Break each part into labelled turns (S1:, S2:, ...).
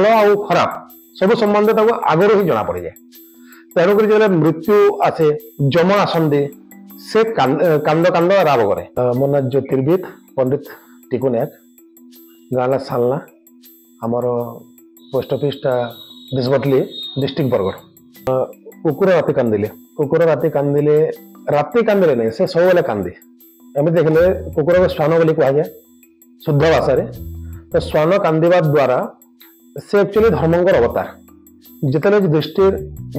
S1: भल आउ खराब सब संबंध आगुरी ही जना पड़ जाए। तेणुक जो मृत्यु आसे जम आसती से कांद कांद राब करे। मो ना ज्योतिर्विद पंडित टिकू नायक, गाँला सालना, आमर पोस्ट ऑफिस देशबटली डिस्ट्रिक्ट बरगढ़। कुकुर राति कांदिले नहीं से सब कांदी एम देखिले कुकुर को श्वान बोली कह जाए शुद्ध भाषा तो श्वान कांदा द्वारा से एक्चुअली धर्मंकर अवतार। जिते दृष्टि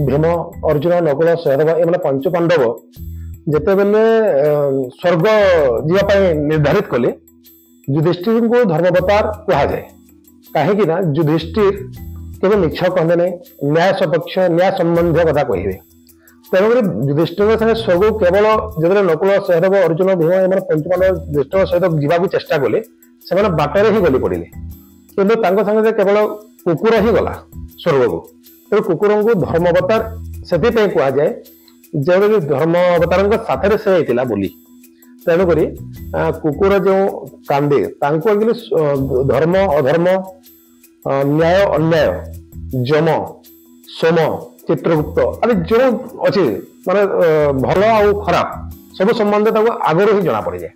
S1: भीम अर्जुन नकुल सहदेव एम पंच पांडव जिते बेले स्वर्ग जावाई निर्धारित कले युधिष्ठिर को धर्मावतार कह जाए कहीं युधिष्ठिर केवल मिछ कहते नहीं, न्याय सपक्ष न्याय संबंधी कथा कहे। तेणुक युधिष्ठिर संगे स्वर्ग केवल जो नकुल सहदेव अर्जुन भीम एम पंचपांडव युधिष्ठिर सहित जावाक चेष्टा कले से बाटर ही गली पड़े किंतु संगे केवल कुकुर ही गला स्वर्ग को। तो कुकुर को धर्मावतार से कह जाए जो धर्मावतार साथ से होता बोली। तेणुक कुकुर जो कांदे एक्चुअली धर्म अधर्म न्याय अन्याय जम सोम चित्रगुप्त आदि जो अच्छे माने भल आउ खराब सब संबंध आगुरी ही जना पड़ जाए।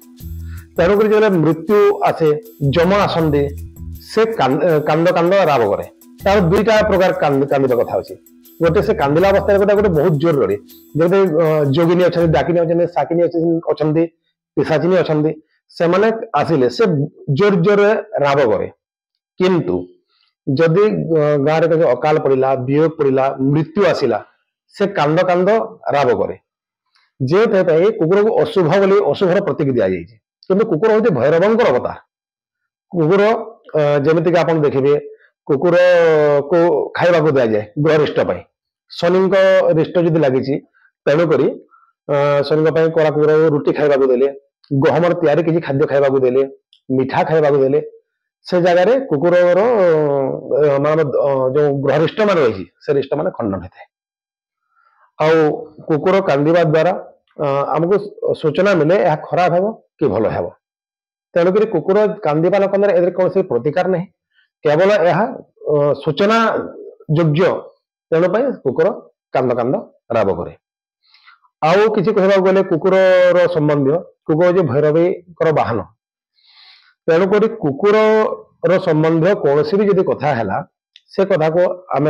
S1: तेणुक जो मृत्यु आसे जम आसती से कांद कांद राब करे। तार दुईटा प्रकार कांदा कथा अच्छे। गोटे से कांदिला अवस्था गोटे बहुत जोर रे जब जोगिनी अच्छा डाकिनी अच्छा साकिनी अच्छा पिशाचिनी अच्छा से माने आसिले से जोर जोर राब करे। किंतु जदि गाँव में अकाल पड़ा वियोग पड़ा मृत्यु आसला से कांद कांद राब करे। जो कुकुर को अशुभ बोली अशुभर प्रतीक दि जाए कि कुकुर हूँ भैरवंकर अवतार। कुकुर जमीक आप देखिए कुकुर को खाइबा को दि जाए ग्रह रिष्ट शनि रिष्ट जदि लगी तेणुक शनि कड़ा कुकुर रुटी खाइबा देले गहमर तैयारी किसी खाद्य खाइबा देले मिठा खाइबा देले से जगार कुकुर जो ग्रहरिष्ट मान रही से रिष्ट मान खंडन होता है। आउ कुकुर कांदा द्वारा आमको सूचना मिले यह खराब है कि भल है। तेणुक कुकुर कांदा न कंदे ए कौन प्रतिकार नहीं केवल यह सूचना योग्य। तेणु कुकुर कांद कांद राब करे। आउ किसी कहवाक गले कुकुर संबंध कुकुर जो भैरवी वाहन। तेणुक कुकुर संबंध कौन भी जदि कथा है से कथा को आम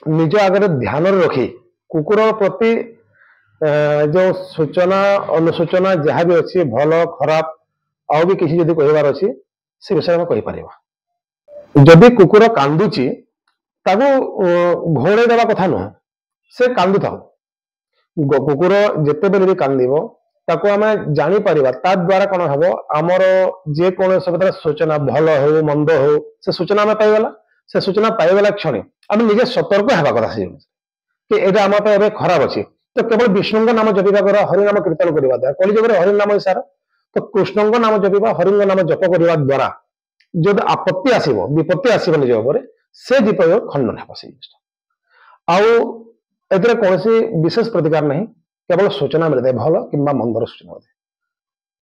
S1: निज आगे ध्यान रखी कुकुर प्रति जो सूचना अनुसूचना जहाँ भी अच्छी भल खराब आउ भी किसी जदि कहबार अच्छी से विषय में कहीपर। जदि कुकुर कांदुची घोड़े देवा कथा नुह से कांदु था कुकुर जिते बेले भी कांदिबो ताको आम जापर ता द्वारा कौन हम आमर जेको सूचना भल हो मंद हो से सूचना आम पाइगला। से सूचना पाइगला क्षण आम निजे सतर्क होगा कथा से कि यहाँ आम पे खराब अच्छी। तो केवल विष्णु नाम जपिबा द्वारा हरिनाम कीर्तन करवा द्वारा कलिजुग हरिनाम सार तो कृष्ण नाम जपिबा हरि नाम जप करने द्वारा जो आपत्ति आसव विपत्ति आसव निज उपर से दीप खंडन है। आउ कौन विशेष प्रतिकार नहीं केवल सूचना मिलता है भल कि मंदर सूचना।